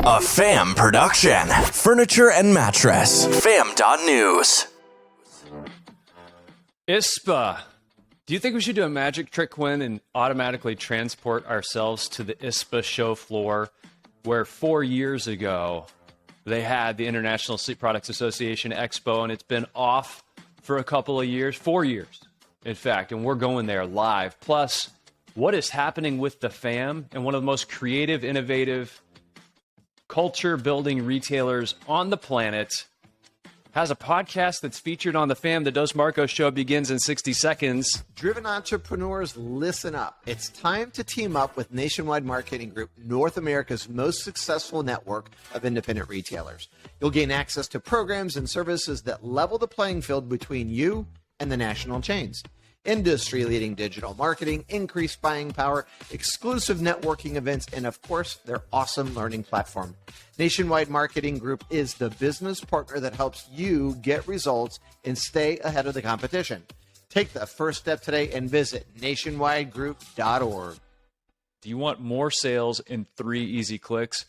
A FAM production. Furniture and Mattress. FAM.news. ISPA. Do you think we should do a magic trick, Quinn, and automatically transport ourselves to the ISPA show floor where 4 years ago they had the International Sleep Products Association Expo, and it's been off for a couple of years, 4 years, in fact, and we're going there live. Plus, what is happening with the FAM and one of the most creative, innovative, culture-building retailers on the planet has a podcast that's featured on the FAM. The Dos Marcos Show begins in 60 seconds. Driven entrepreneurs, listen up. It's time to team up with Nationwide Marketing Group, North America's most successful network of independent retailers. You'll gain access to programs and services that level the playing field between you and the national chains. Industry-leading digital marketing, increased buying power, exclusive networking events, and of course, their awesome learning platform. Nationwide Marketing Group is the business partner that helps you get results and stay ahead of the competition. Take the first step today and visit nationwidegroup.org. Do you want more sales in 3 easy clicks?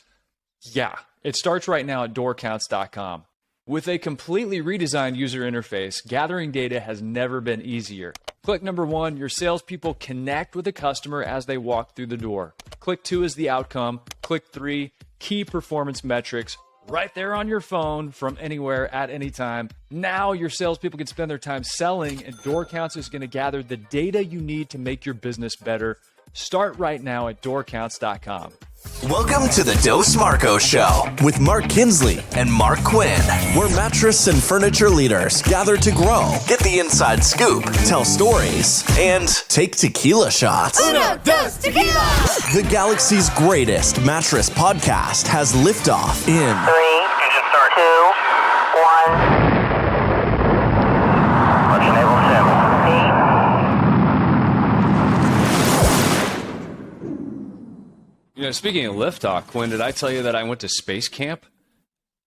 Yeah, it starts right now at doorcounts.com. With a completely redesigned user interface, gathering data has never been easier. Click number 1, your salespeople connect with the customer as they walk through the door. Click 2 is the outcome. Click 3, key performance metrics, right there on your phone from anywhere at any time. Now your salespeople can spend their time selling, and DoorCounts is going to gather the data you need to make your business better. Start right now at doorcounts.com. Welcome to the Dos Marcos Show with Mark Kinsley and Mark Quinn, where mattress and furniture leaders gather to grow, get the inside scoop, tell stories, and take tequila shots. Uno, dos, tequila! The galaxy's greatest mattress podcast has liftoff in 3, engine start, 2, 1. Let's enable 7, 8. You know, speaking of liftoff, Quinn, did I tell you that I went to space camp?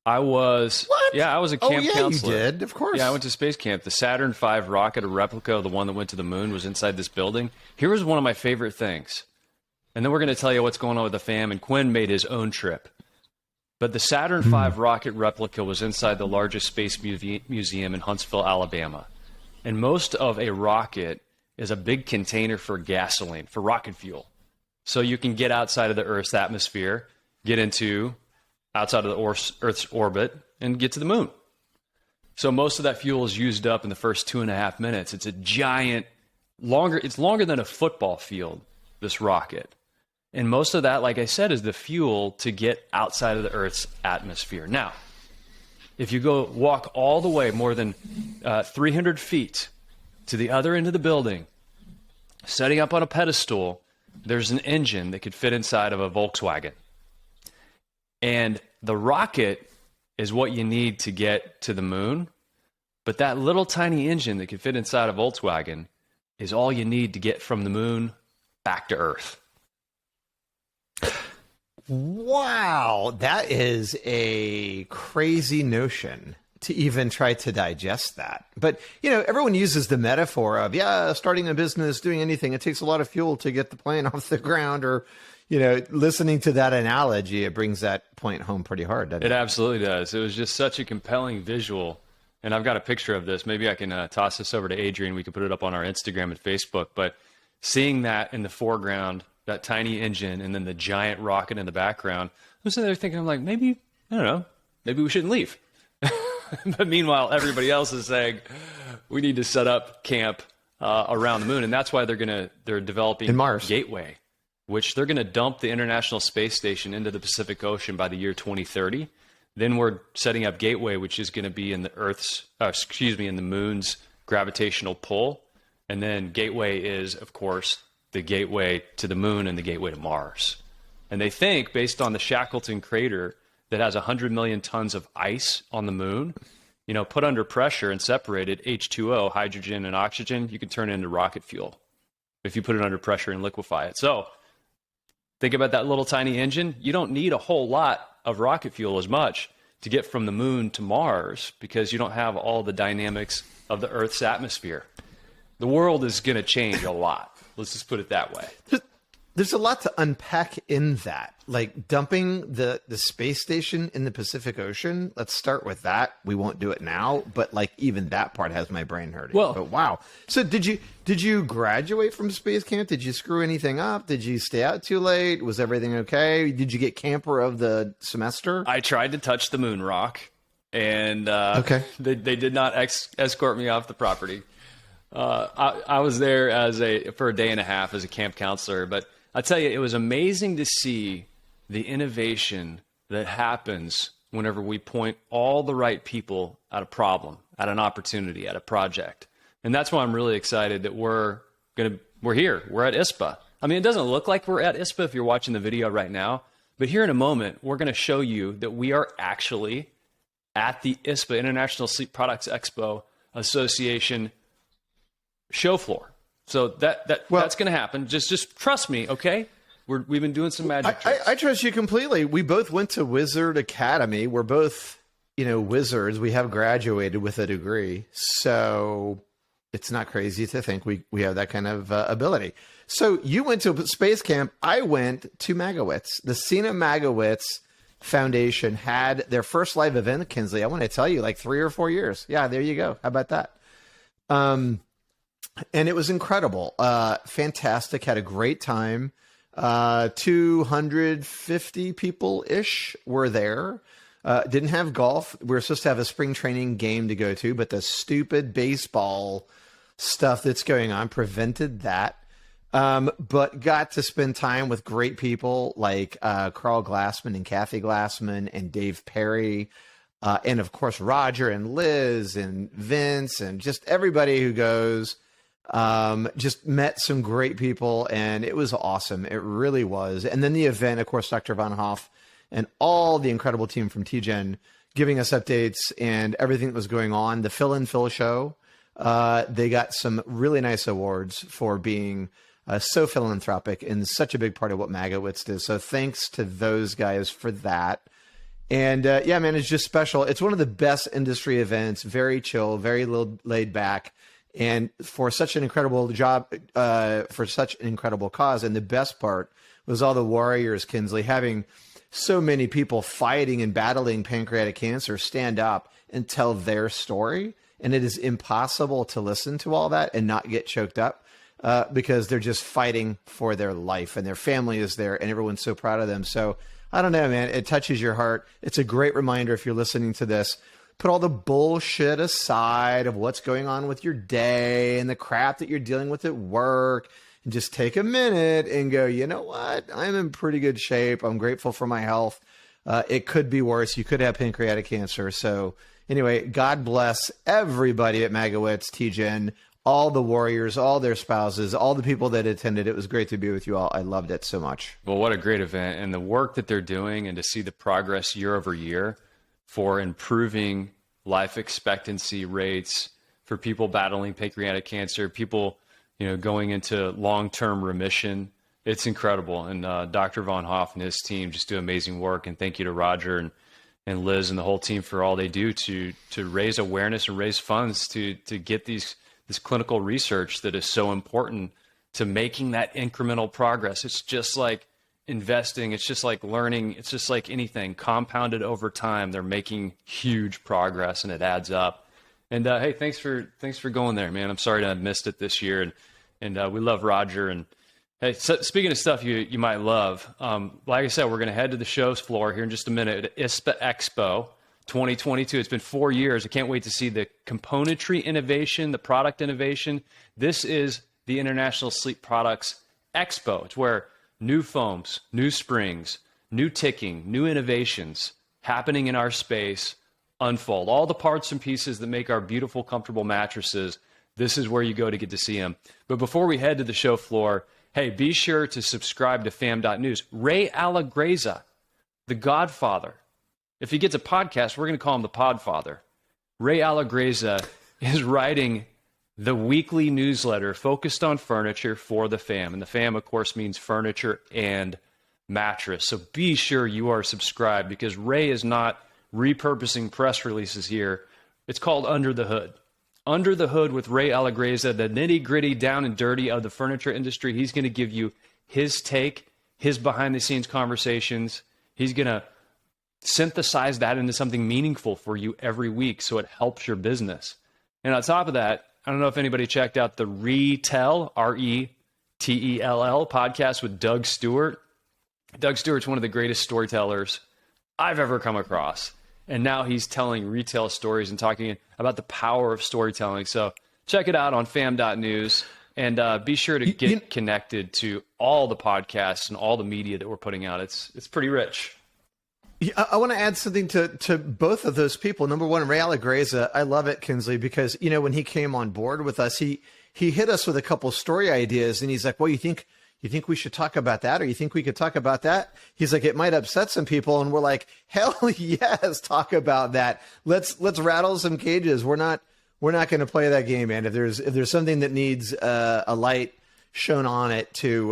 I was... What? Yeah, I was a camp counselor. You did, of course. Yeah, I went to space camp. The Saturn V rocket, a replica of the one that went to the moon, was inside this building. Here was one of my favorite things. And then we're going to tell you what's going on with the FAM, and Quinn made his own trip. But the Saturn V rocket replica was inside the largest space museum in Huntsville, Alabama. And most of a rocket is a big container for gasoline, for rocket fuel. So you can get outside of the Earth's atmosphere, get into outside of the Earth's orbit, and get to the moon. So most of that fuel is used up in the first 2.5 minutes. It's a giant, it's longer than a football field, this rocket. And most of that, like I said, is the fuel to get outside of the Earth's atmosphere. Now, if you go walk all the way more than 300 feet to the other end of the building, setting up on a pedestal, there's an engine that could fit inside of a Volkswagen. And the rocket is what you need to get to the moon. But that little tiny engine that could fit inside a Volkswagen is all you need to get from the moon back to Earth. Wow, that is a crazy notion to even try to digest that. But, you know, everyone uses the metaphor of, starting a business, doing anything, it takes a lot of fuel to get the plane off the ground, or, you know, listening to that analogy, it brings that point home pretty hard, doesn't it? It absolutely does. It was just such a compelling visual. And I've got a picture of this. Maybe I can toss this over to Adrian. We can put it up on our Instagram and Facebook. But seeing that in the foreground, that tiny engine, and then the giant rocket in the background, I was sitting there thinking, I'm like, maybe, I don't know, maybe we shouldn't leave. But meanwhile, everybody else is saying we need to set up camp around the moon, and that's why they're developing in Mars. Gateway, which they're going to dump the International Space Station into the Pacific Ocean by the year 2030. Then we're setting up Gateway, which is going to be in the in the moon's gravitational pull, and then Gateway is, of course, the gateway to the moon and the gateway to Mars. And they think, based on the Shackleton crater that has 100 million tons of ice on the moon, you know, put under pressure and separated, H2O, hydrogen and oxygen, you can turn it into rocket fuel if you put it under pressure and liquefy it. So think about that little tiny engine. You don't need a whole lot of rocket fuel as much to get from the moon to Mars because you don't have all the dynamics of the Earth's atmosphere. The world is going to change a lot. Let's just put it that way. There's a lot to unpack in that, like dumping the space station in the Pacific Ocean. Let's start with that. We won't do it now, but like even that part has my brain hurting. Well, but wow. So did you graduate from space camp? Did you screw anything up? Did you stay out too late? Was everything okay? Did you get camper of the semester? I tried to touch the moon rock, and okay, they did not escort me off the property. I was there for a day and a half as a camp counselor, but I tell you, it was amazing to see the innovation that happens whenever we point all the right people at a problem, at an opportunity, at a project. And that's why I'm really excited that we're here. We're at ISPA. I mean, it doesn't look like we're at ISPA if you're watching the video right now, but here in a moment, we're going to show you that we are actually at the ISPA, International Sleep Products Expo Association show floor. So that's going to happen. Just trust me, okay? We've been doing some magic tricks. I trust you completely. We both went to Wizard Academy. We're both, wizards. We have graduated with a degree. So it's not crazy to think we have that kind of ability. So you went to space camp. I went to Magowitz. The Sina Magowitz Foundation had their first live event, Kinsley. I want to tell you, like 3 or 4 years. Yeah, there you go. How about that? And it was incredible. Fantastic. Had a great time. 250 people-ish were there. Didn't have golf. We were supposed to have a spring training game to go to, but the stupid baseball stuff that's going on prevented that. But got to spend time with great people like Carl Glassman and Kathy Glassman and Dave Perry. And, of course, Roger and Liz and Vince and just everybody who goes. Just met some great people, and it was awesome. It really was. And then the event, of course, Dr. Von Hoff and all the incredible team from TGen giving us updates and everything that was going on. The Phil and Phil show, they got some really nice awards for being so philanthropic and such a big part of what Magowitz does. So thanks to those guys for that. And yeah, man, it's just special. It's one of the best industry events, very chill, very laid back. And for such an incredible job, for such an incredible cause. And the best part was all the warriors, Kinsley, having so many people fighting and battling pancreatic cancer stand up and tell their story. And it is impossible to listen to all that and not get choked up because they're just fighting for their life and their family is there and everyone's so proud of them. So I don't know, man, it touches your heart. It's a great reminder if you're listening to this. Put all the bullshit aside of what's going on with your day and the crap that you're dealing with at work and just take a minute and go, you know what? I'm in pretty good shape. I'm grateful for my health. It could be worse. You could have pancreatic cancer. So anyway, God bless everybody at Magowitz, TGen, all the warriors, all their spouses, all the people that attended. It was great to be with you all. I loved it so much. Well, what a great event. And the work that they're doing and to see the progress year over year for improving life expectancy rates for people battling pancreatic cancer, people, going into long-term remission. It's incredible. And Dr. Von Hoff and his team just do amazing work. And thank you to Roger and Liz and the whole team for all they do to raise awareness and raise funds to get this clinical research that is so important to making that incremental progress. It's just like investing, it's just like learning, it's just like anything compounded over time. They're making huge progress and it adds up. And hey, thanks for going there, man. I'm sorry to have missed it this year, and we love Roger. And hey, so speaking of stuff you might love, like I said, we're going to head to the show's floor here in just a minute at ISPA Expo 2022. It's been 4 years. I can't wait to see the componentry innovation, the product innovation. This is the International Sleep Products Expo. It's where new foams, new springs, new ticking, new innovations happening in our space unfold. All the parts and pieces that make our beautiful, comfortable mattresses, this is where you go to get to see them. But before we head to the show floor, hey, be sure to subscribe to fam.news. Ray Alagreza, the Godfather. If he gets a podcast, we're going to call him the Podfather. Ray Alagreza is writing the weekly newsletter focused on furniture for the fam. And the fam, of course, means furniture and mattress. So be sure you are subscribed because Ray is not repurposing press releases here. It's called Under the Hood. Under the Hood with Ray Alagreza, the nitty-gritty, down and dirty of the furniture industry. He's going to give you his take, his behind-the-scenes conversations. He's going to synthesize that into something meaningful for you every week so it helps your business. And on top of that, I don't know if anybody checked out the Retell, Retell podcast with Doug Stewart. Doug Stewart's one of the greatest storytellers I've ever come across. And now he's telling retail stories and talking about the power of storytelling. So check it out on fam.news and be sure to get connected to all the podcasts and all the media that we're putting out. It's pretty rich. Yeah, I want to add something to both of those people. Number one, Ray Allegreza, I love it, Kinsley, because, when he came on board with us, he hit us with a couple story ideas, and he's like, well, you think we should talk about that, or you think we could talk about that? He's like, it might upset some people, and we're like, hell yes, talk about that. Let's rattle some cages. We're not going to play that game, man. If there's something that needs a light shown on it to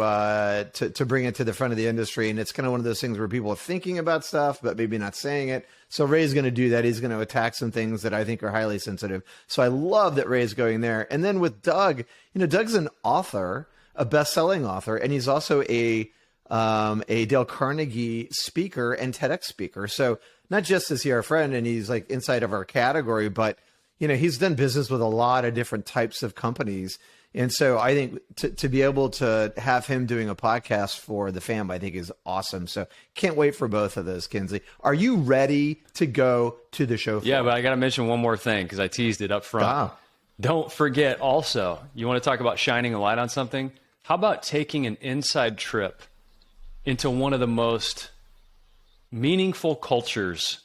bring it to the front of the industry, and it's kind of one of those things where people are thinking about stuff but maybe not saying it. So Ray's going to do that. He's going to attack some things that I think are highly sensitive. So I love that Ray's going there. And then with Doug, Doug's an author, a best-selling author, and he's also a Dale Carnegie speaker and TEDx speaker. So not just is he our friend and he's like inside of our category, but he's done business with a lot of different types of companies. And so I think to be able to have him doing a podcast for the fam, I think is awesome. So can't wait for both of those, Kinsley. Are you ready to go to the show floor? Yeah, but I got to mention one more thing because I teased it up front. Ah. Don't forget also, you want to talk about shining a light on something? How about taking an inside trip into one of the most meaningful cultures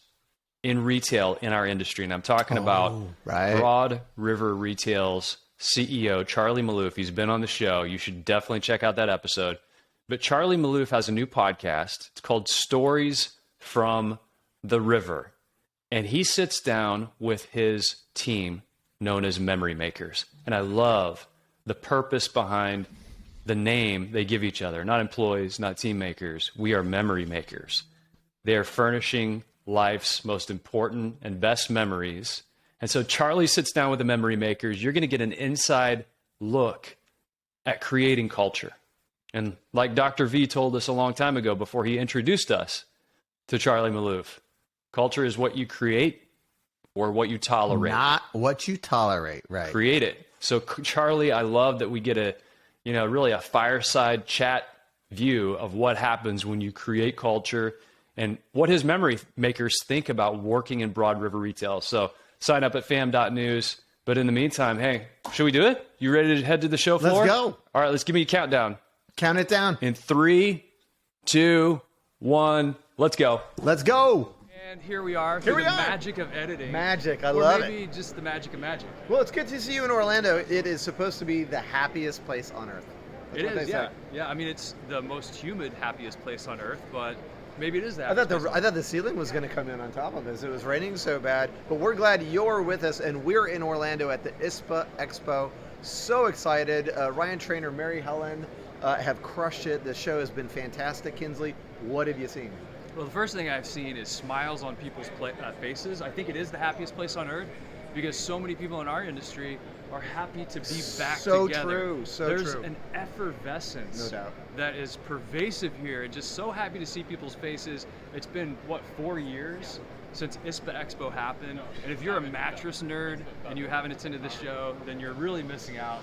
in retail in our industry? And I'm talking about Broad River Retail's CEO, Charlie Maloof. He's been on the show. You should definitely check out that episode. But Charlie Maloof has a new podcast. It's called Stories from the River. And he sits down with his team known as Memory Makers. And I love the purpose behind the name they give each other. Not employees, not team makers. We are memory makers. They are furnishing life's most important and best memories. And so Charlie sits down with the memory makers. You're going to get an inside look at creating culture. And like Dr. V told us a long time ago before he introduced us to Charlie Maloof, culture is what you create or what you tolerate. Not what you tolerate, right? Create it. So Charlie, I love that we get really a fireside chat view of what happens when you create culture and what his memory makers think about working in Broad River Retail. So sign up at fam.news. But in the meantime, hey, should we do it? You ready to head to the show floor? Let's go. All right, let's give me a countdown. Count it down. In 3, 2, 1, let's go. Let's go. And here we are. Through the magic of editing. Magic. I love it. Or maybe just the magic of magic. Well, it's good to see you in Orlando. It is supposed to be the happiest place on earth. It is, yeah. Yeah, I mean, it's the most humid, happiest place on earth, but maybe it is that. I thought the ceiling was going to come in on top of us. It was raining so bad, but we're glad you're with us, and we're in Orlando at the ISPA Expo. So excited. Ryan Trainer, Mary Helen have crushed it. The show has been fantastic. Kinsley, what have you seen? Well, the first thing I've seen is smiles on people's faces. I think it is the happiest place on earth because so many people in our industry are happy to be back together. There's an effervescence that is pervasive here, and just so happy to see people's faces. It's been, 4 years since ISPA Expo happened, and if you're a mattress nerd and you haven't attended the show, then you're really missing out.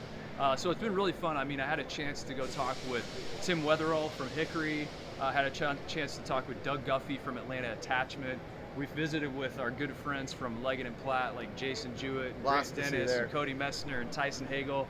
So it's been really fun. I mean, I had a chance to go talk with Tim Weatherall from Hickory. I had a chance to talk with Doug Guffey from Atlanta Attachment. We've visited with our good friends from Leggett & Platt, like Jason Jewett, Grace Dennis, and Cody Messner, and Tyson Hagel.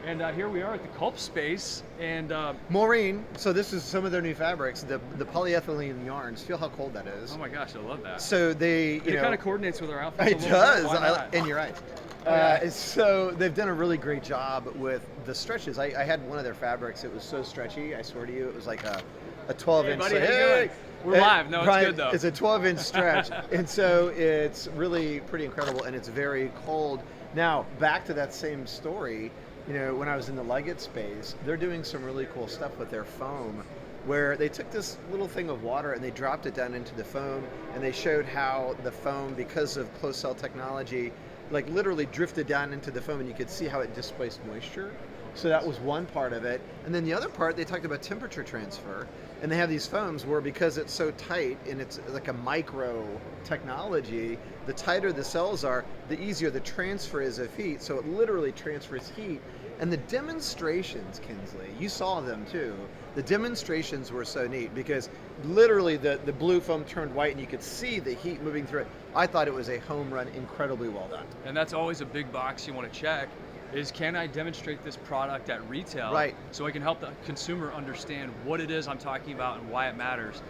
And here we are at the Culp space. And Maureen, so this is some of their new fabrics, the polyethylene yarns. Feel how cold that is. Oh my gosh, I love that. So it kind of coordinates with our outfits. It does, and you're right. So they've done a really great job with the stretches. I had one of their fabrics. It was so stretchy. I swear to you, it was like a 12-inch. Hey, we're live. No, it's good though. It's a 12-inch stretch, and so it's really pretty incredible, and it's very cold. Now, back to that same story, when I was in the Leggett space, they're doing some really cool stuff with their foam, where they took this little thing of water and they dropped it down into the foam, and they showed how the foam, because of closed cell technology, like literally drifted down into the foam, and you could see how it displaced moisture. So that was one part of it. And then the other part, they talked about temperature transfer. And they have these foams where, because it's so tight and it's like a micro technology, the tighter the cells are, the easier the transfer is of heat. So it literally transfers heat. And the demonstrations, Kinsley, you saw them too. The demonstrations were so neat because literally the blue foam turned white and you could see the heat moving through it. I thought it was a home run, incredibly well done. And that's always a big box you want to check, is can I demonstrate this product at retail, right, so I can help the consumer understand what it is I'm talking about and why it matters.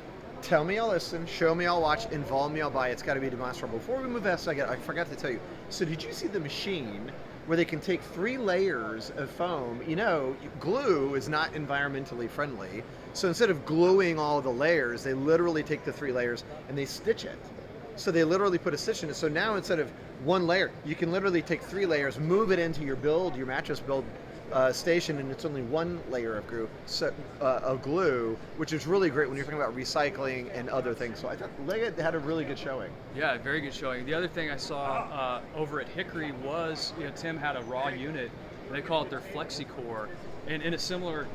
Tell me I'll listen, show me I'll watch, involve me I'll buy. It's got to be demonstrable. Before we move past, I forgot to tell you. So did you see the machine where they can take 3 layers of foam? You know, glue is not environmentally friendly. So instead of gluing all the layers, they literally take the 3 layers and they stitch it. So they literally put a stitch in it. So now instead of 1 layer, you can literally take 3 layers, move it into your mattress build station, and it's only 1 layer of glue, which is really great when you're talking about recycling and other things. So I thought they had a really good showing. Yeah, very good showing. The other thing I saw over at Hickory was, Tim had a raw unit, and they call it their FlexiCore, and in a similar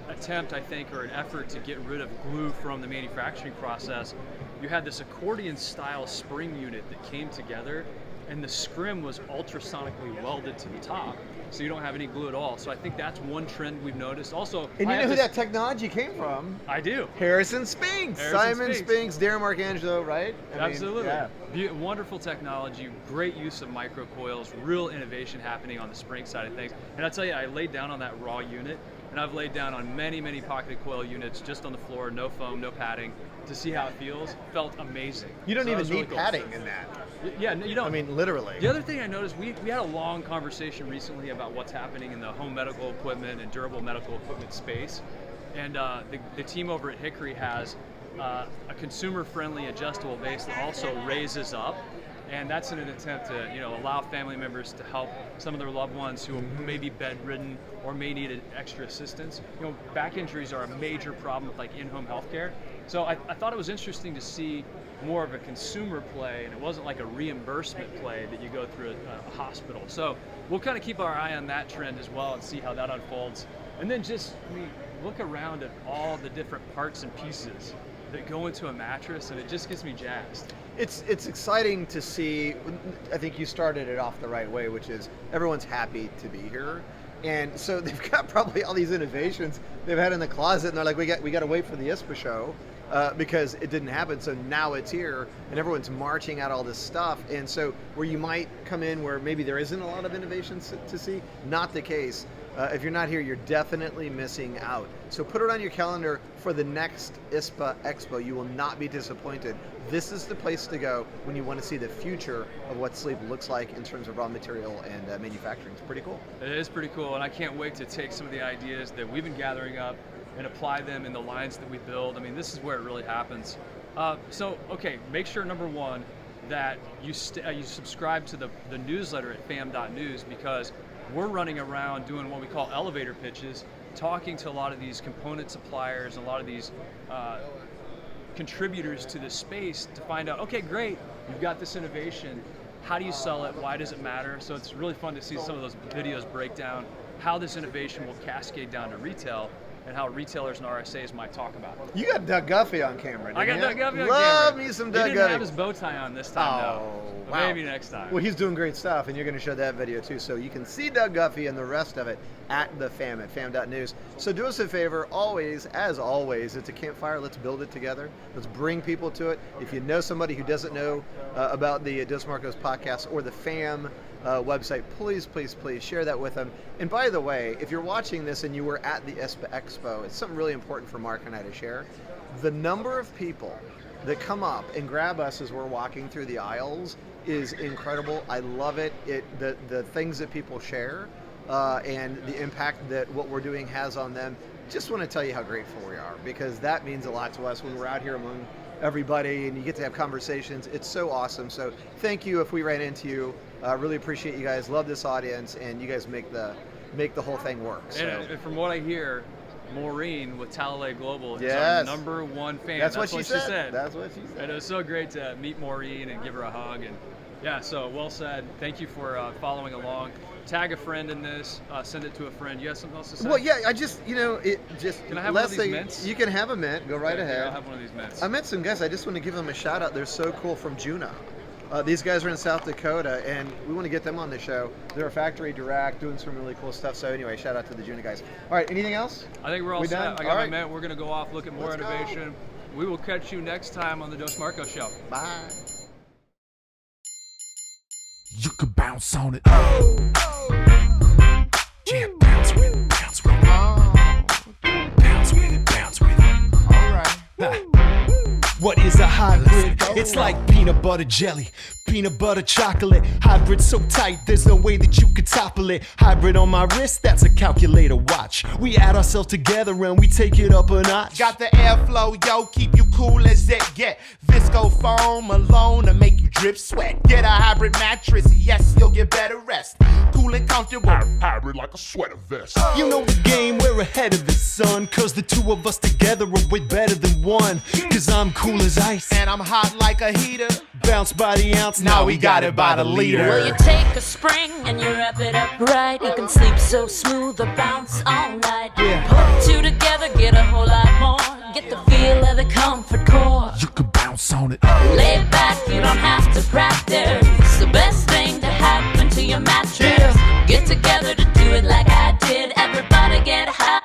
attempt, I think, or an effort to get rid of glue from the manufacturing process, you had this accordion style spring unit that came together, and the scrim was ultrasonically welded to the top, so you don't have any glue at all. So I think that's one trend we've noticed. Also, and you know who that technology came from? I do. Harrison Spinks. Simon Spinks, Darren Marcangelo, right? Absolutely. Wonderful technology, great use of microcoils, real innovation happening on the spring side of things. And I'll tell you, I laid down on that raw unit, and I've laid down on many, many pocketed coil units just on the floor, no foam, no padding, to see how it feels. Felt amazing. You don't even need padding in that. Yeah, you don't. I mean, literally. The other thing I noticed, we had a long conversation recently about what's happening in the home medical equipment and durable medical equipment space. And the team over at Hickory has a consumer-friendly adjustable base that also raises up. And that's in an attempt to, allow family members to help some of their loved ones who may be bedridden or may need extra assistance. Back injuries are a major problem with in-home healthcare. So I thought it was interesting to see more of a consumer play, and it wasn't like a reimbursement play that you go through a hospital. So we'll kind of keep our eye on that trend as well and see how that unfolds. And then look around at all the different parts and pieces that go into a mattress, and it just gets me jazzed. It's exciting to see. I think you started it off the right way, which is everyone's happy to be here. And so they've got probably all these innovations they've had in the closet, and they're like, we got to wait for the ISPA show because it didn't happen. So now it's here, and everyone's marching out all this stuff. And so where you might come in where maybe there isn't a lot of innovations to see, not the case. If you're not here, you're definitely missing out. So put it on your calendar for the next ISPA Expo. You will not be disappointed. This is the place to go when you want to see the future of what sleep looks like in terms of raw material and manufacturing. It's pretty cool. It is pretty cool, and I can't wait to take some of the ideas that we've been gathering up and apply them in the lines that we build. I mean, this is where it really happens. Make sure, number one, that you subscribe to the newsletter at fam.news, because we're running around doing what we call elevator pitches, talking to a lot of these component suppliers and a lot of these contributors to this space to find out, okay, great, you've got this innovation, how do you sell it, why does it matter? So it's really fun to see some of those videos break down how this innovation will cascade down to retail and how retailers and RSAs might talk about it. You got Doug Guffey on camera, didn't I got you? Doug Guffey on Love camera. me some Doug Guffey. He didn't have his bow tie on this time, though. But Wow. maybe next time. Well, he's doing great stuff, and you're going to show that video too. So you can see Doug Guffey and the rest of it at the FAM, at fam.news. So do us a favor, as always, it's a campfire. Let's build it together. Let's bring people to it. If you know somebody who doesn't know about the Dos Marcos podcast or the FAM website, please share that with them. And by the way, if you're watching this and you were at the ISPA Expo, it's something really important for Mark and I to share. The number of people that come up and grab us as we're walking through the aisles is incredible. I love it. The things that people share and the impact that what we're doing has on them. Just want to tell you how grateful we are, because that means a lot to us when we're out here among everybody and you get to have conversations. It's so awesome. So thank you if we ran into you. Really appreciate you guys. Love this audience, and you guys make the whole thing work. So. And from what I hear, Maureen with Talalay Global is Yes. our number one fan. That's what she said. said. That's what she said. And it was so great to meet Maureen and give her a hug. And Yeah, so well said. Thank you for following along. Tag a friend in this. Send it to a friend. You have something else to say? Well, yeah, I just, Can I have one of these mints? You can have a mint. Go right ahead. I'll have one of these mints. I met some guys. I just want to give them a shout out. They're so cool from Juna. These guys are in South Dakota, and we want to get them on the show. They're a factory direct, doing some really cool stuff. So anyway, shout out to the Juna guys. All right, anything else? I think we're all set. done? I got my mint. We're going to go off, look at more innovation. We will catch you next time on the Dos Marco Show. Bye. You could bounce on it. Yeah, bounce with it, bounce with it. Bounce with it, bounce with it. All right. What is a hybrid? It's like peanut butter jelly, peanut butter chocolate. Hybrid so tight, there's no way that you could topple it. Hybrid on my wrist, that's a calculator watch. We add ourselves together and we take it up a notch. Got the airflow, yo, keep you cool as it get. Visco foam alone to make you drip sweat. Get a hybrid mattress, yes, you'll get better rest. Cool and comfortable, hybrid like a sweater vest. You know the game, we're ahead of the sun. Cause the two of us together are way better than one. Cause I'm cool as ice and I'm hot like a heater. Bounce by the ounce, now we got it by the liter. Well, you take a spring and you wrap it up right. You can sleep so smooth or bounce all night. Put two together, get a whole lot more. Get the feel of the comfort core. You can bounce on it. Lay back, you don't have to practice. It's the best thing to happen to your mattress. Get together to do it like I did. Everybody get hybrid.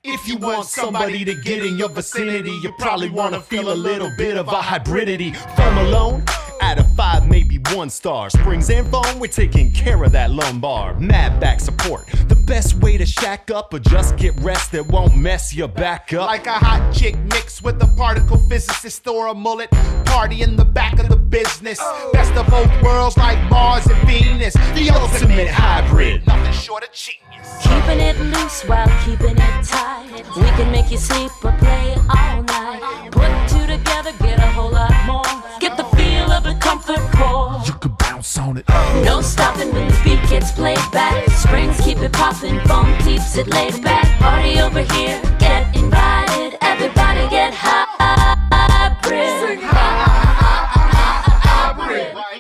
If you want somebody to get in your vicinity, you probably want to feel a little bit of a hybridity. Foam alone, out of 5, maybe 1 star. Springs and foam, we're taking care of that lumbar. Mad back support, the best way to shack up or just get rest that won't mess your back up. Like a hot chick mixed with a particle physicist or a mullet. Party in the back of the business. Best of both worlds like Mars and Venus. The ultimate hybrid. Nothing short of genius. Keeping it loose while keeping it tight. We can make you sleep or play all night. Put two together, get a whole lot more. Get the feel of a comfort core. You can bounce on it. No stopping when the beat gets played back. Springs keep it popping, foam keeps it laid back. Party over here, get invited. Everybody get hybrid.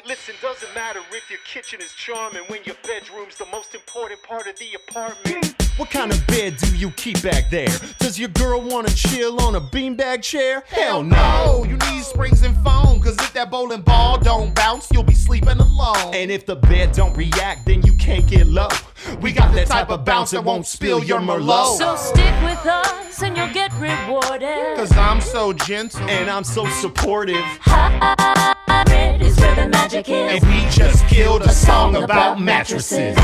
Listen, doesn't matter if your kitchen is charming when your bedroom's the most important part of the apartment. What kind of bed do you keep back there? Does your girl wanna chill on a beanbag chair? Hell no! You need springs and foam, cause if that bowling ball don't bounce, you'll be sleeping alone. And if the bed don't react, then you can't get low. We got that type of bounce that won't spill your Merlot. So stick with us and you'll get rewarded. Cause I'm so gentle and I'm so supportive. Hybrid is where the magic is. And we just killed a song about mattresses.